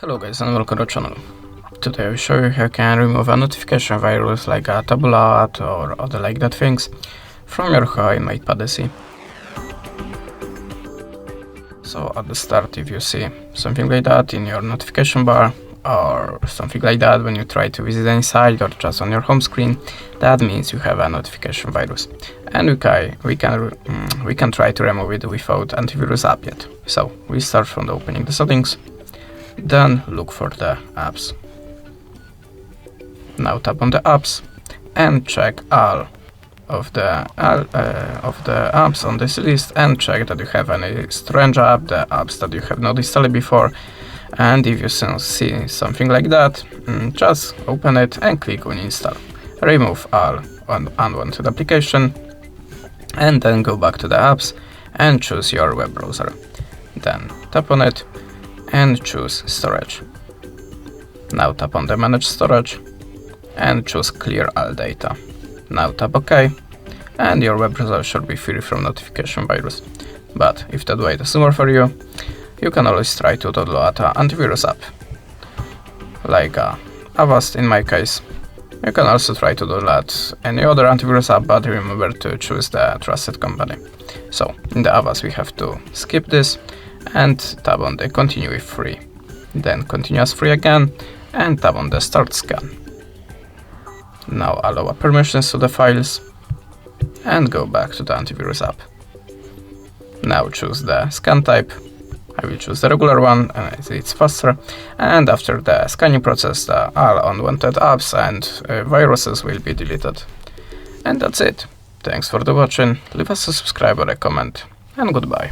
Hello guys and welcome to the channel. Today I will show you how you can remove a notification virus like a tablet or other like that things from your Huawei Matepad SE. So at the start, if you see something like that in your notification bar or something like that when you try to visit any site or just on your home screen, that means you have a notification virus, and we can try to remove it without antivirus app yet. So we start from the opening the settings, then look for the apps. Now tap on the apps and check all of the apps on this list and check that you have any strange app, the apps that you have not installed before. And if you see something like that, just open it and click on install. Remove all unwanted application and then go back to the apps and choose your web browser. Then tap on it and choose storage. Now tap on the manage storage and choose clear all data. Now tap OK and your web browser should be free from notification virus. But if that way doesn't work for you, you can always try to download an antivirus app, like Avast in my case. You can also try to download any other antivirus app, but remember to choose the trusted company. So in the Avast we have to skip this and tap on the continue if free. Then continue as free again and tap on the start scan. Now allow permissions to the files and go back to the antivirus app. Now choose the scan type. I will choose the regular one, and it's faster. And after the scanning process, all unwanted apps and viruses will be deleted. And that's it. Thanks for the watching. Leave us a subscribe or a comment, and goodbye.